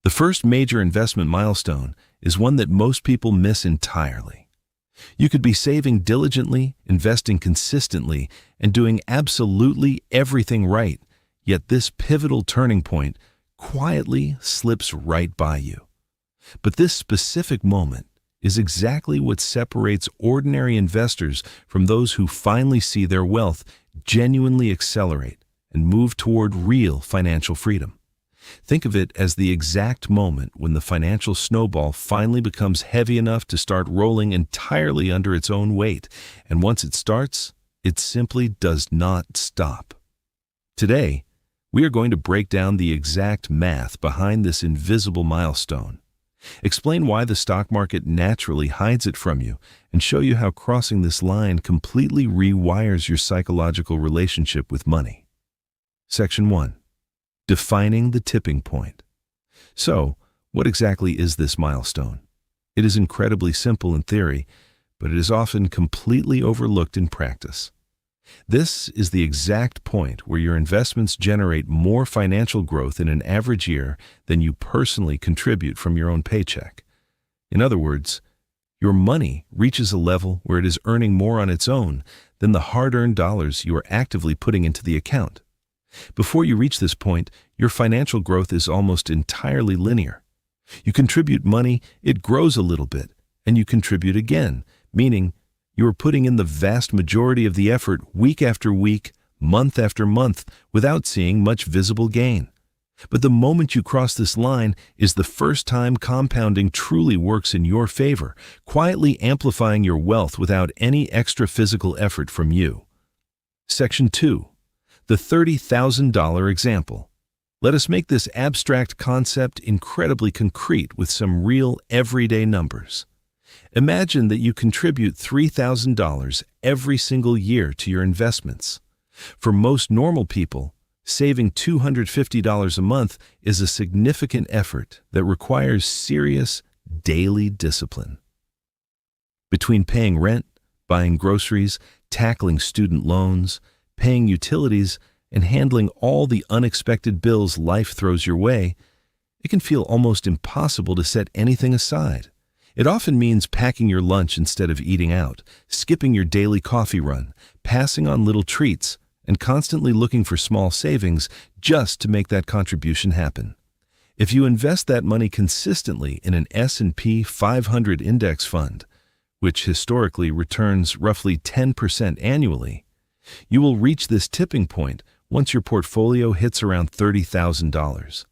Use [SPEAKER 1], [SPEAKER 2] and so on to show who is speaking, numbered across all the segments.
[SPEAKER 1] The first major investment milestone is one that most people miss entirely. You could be saving diligently, investing consistently, and doing absolutely everything right, yet this pivotal turning point quietly slips right by you. But this specific moment is exactly what separates ordinary investors from those who finally see their wealth genuinely accelerate and move toward real financial freedom. Think of it as the exact moment when the financial snowball finally becomes heavy enough to start rolling entirely under its own weight, and once it starts, it simply does not stop. Today, we are going to break down the exact math behind this invisible milestone, explain why the stock market naturally hides it from you, and show you how crossing this line completely rewires your psychological relationship with money. Section 1. Defining the tipping point. So, what exactly is this milestone? It is incredibly simple in theory, but it is often completely overlooked in practice. This is the exact point where your investments generate more financial growth in an average year than you personally contribute from your own paycheck. In other words, your money reaches a level where it is earning more on its own than the hard-earned dollars you are actively putting into the account. Before you reach this point, your financial growth is almost entirely linear. You contribute money, it grows a little bit, and you contribute again, meaning you are putting in the vast majority of the effort week after week, month after month, without seeing much visible gain. But the moment you cross this line is the first time compounding truly works in your favor, quietly amplifying your wealth without any extra physical effort from you. Section 2. The $30,000 example. Let us make this abstract concept incredibly concrete with some real everyday numbers. Imagine that you contribute $3,000 every single year to your investments. For most normal people, saving $250 a month is a significant effort that requires serious daily discipline. Between paying rent, buying groceries, tackling student loans, paying utilities, and handling all the unexpected bills life throws your way, it can feel almost impossible to set anything aside. It often means packing your lunch instead of eating out, skipping your daily coffee run, passing on little treats, and constantly looking for small savings just to make that contribution happen. If you invest that money consistently in an S&P 500 index fund, which historically returns roughly 10% annually, you will reach this tipping point once your portfolio hits around $30,000.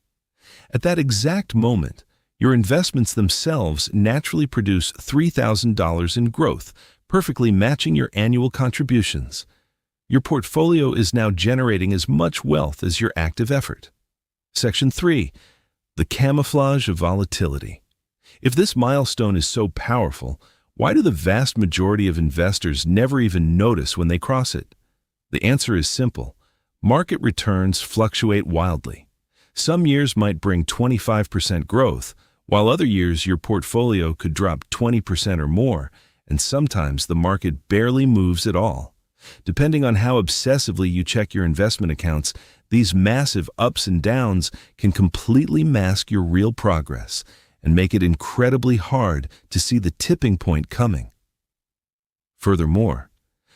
[SPEAKER 1] At that exact moment, your investments themselves naturally produce $3,000 in growth, perfectly matching your annual contributions. Your portfolio is now generating as much wealth as your active effort. Section 3. The camouflage of volatility. If this milestone is so powerful, why do the vast majority of investors never even notice when they cross it? The answer is simple. Market returns fluctuate wildly. Some years might bring 25% growth, while other years your portfolio could drop 20% or more, and sometimes the market barely moves at all. Depending on how obsessively you check your investment accounts, these massive ups and downs can completely mask your real progress and make it incredibly hard to see the tipping point coming. Furthermore,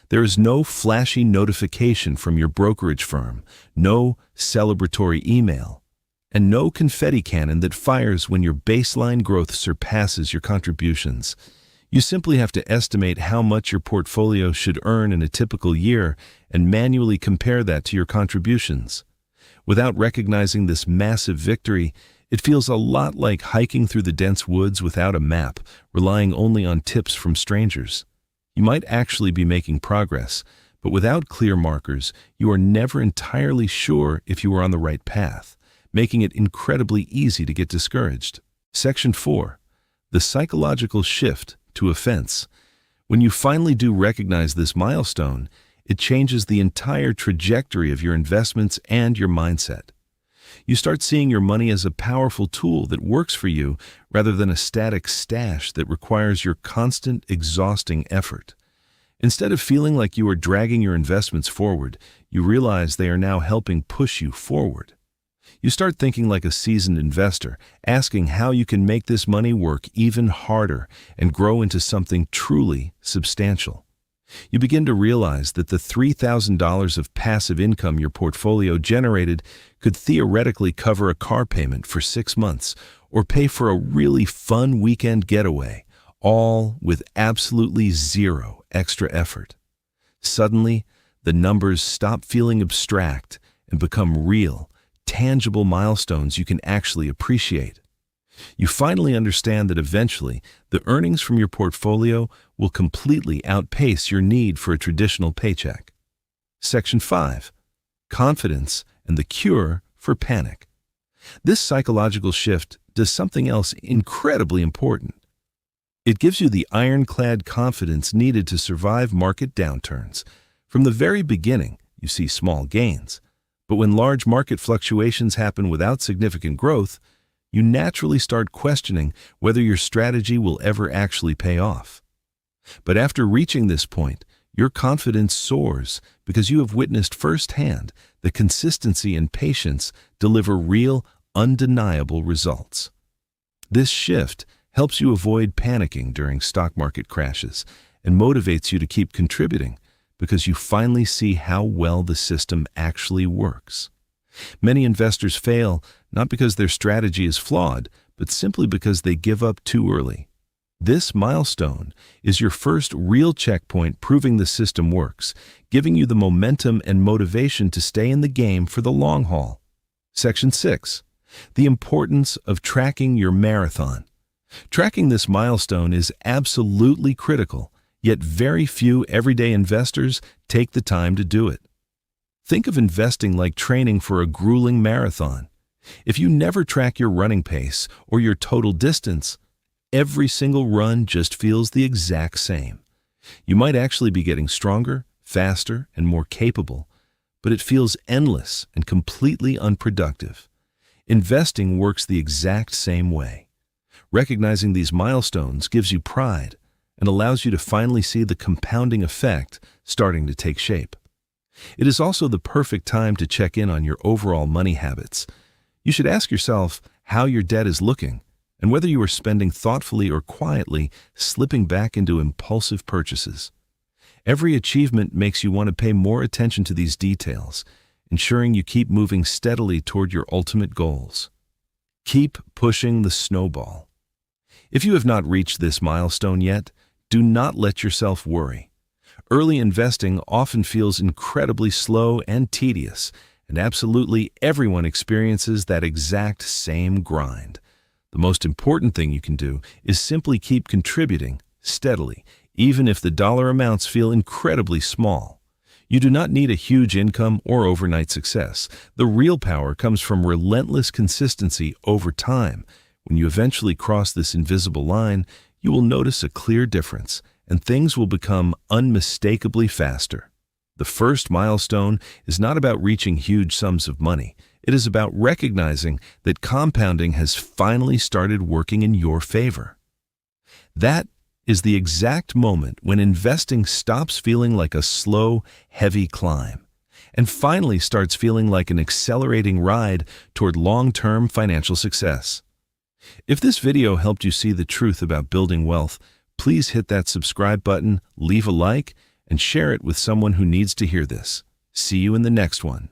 [SPEAKER 1] there is no flashy notification from your brokerage firm, no celebratory email, and no confetti cannon that fires when your baseline growth surpasses your contributions. You simply have to estimate how much your portfolio should earn in a typical year and manually compare that to your contributions. Without recognizing this massive victory, it feels a lot like hiking through the dense woods without a map, relying only on tips from strangers. You might actually be making progress, but without clear markers, you are never entirely sure if you are on the right path, making it incredibly easy to get discouraged. Section 4. The psychological shift to offense. When you finally do recognize this milestone, it changes the entire trajectory of your investments and your mindset. You start seeing your money as a powerful tool that works for you rather than a static stash that requires your constant, exhausting effort. Instead of feeling like you are dragging your investments forward, you realize they are now helping push you forward. You start thinking like a seasoned investor, asking how you can make this money work even harder and grow into something truly substantial. You begin to realize that the $3,000 of passive income your portfolio generated could theoretically cover a car payment for 6 months or pay for a really fun weekend getaway, all with absolutely zero extra effort. Suddenly, the numbers stop feeling abstract and become real, tangible milestones you can actually appreciate. You finally understand that eventually, the earnings from your portfolio will completely outpace your need for a traditional paycheck. Section 5. Confidence and the cure for panic. This psychological shift does something else incredibly important. It gives you the ironclad confidence needed to survive market downturns. From the very beginning, you see small gains. But when large market fluctuations happen without significant growth, you naturally start questioning whether your strategy will ever actually pay off. But after reaching this point, your confidence soars because you have witnessed firsthand that consistency and patience deliver real, undeniable results. This shift helps you avoid panicking during stock market crashes and motivates you to keep contributing because you finally see how well the system actually works. Many investors fail not because their strategy is flawed, but simply because they give up too early. This milestone is your first real checkpoint proving the system works, giving you the momentum and motivation to stay in the game for the long haul. Section 6. The importance of tracking your marathon. Tracking this milestone is absolutely critical, yet very few everyday investors take the time to do it. Think of investing like training for a grueling marathon. If you never track your running pace or your total distance, every single run just feels the exact same. You might actually be getting stronger, faster, and more capable, but it feels endless and completely unproductive. Investing works the exact same way. Recognizing these milestones gives you pride and allows you to finally see the compounding effect starting to take shape. It is also the perfect time to check in on your overall money habits. You should ask yourself how your debt is looking and whether you are spending thoughtfully or quietly slipping back into impulsive purchases. Every achievement makes you want to pay more attention to these details, ensuring you keep moving steadily toward your ultimate goals. Keep pushing the snowball. If you have not reached this milestone yet, do not let yourself worry. Early investing often feels incredibly slow and tedious, and absolutely everyone experiences that exact same grind. The most important thing you can do is simply keep contributing steadily, even if the dollar amounts feel incredibly small. You do not need a huge income or overnight success. The real power comes from relentless consistency over time. When you eventually cross this invisible line, you will notice a clear difference, and things will become unmistakably faster. The first milestone is not about reaching huge sums of money. It is about recognizing that compounding has finally started working in your favor. That is the exact moment when investing stops feeling like a slow, heavy climb and finally starts feeling like an accelerating ride toward long-term financial success. If this video helped you see the truth about building wealth, please hit that subscribe button, leave a like, and share it with someone who needs to hear this. See you in the next one.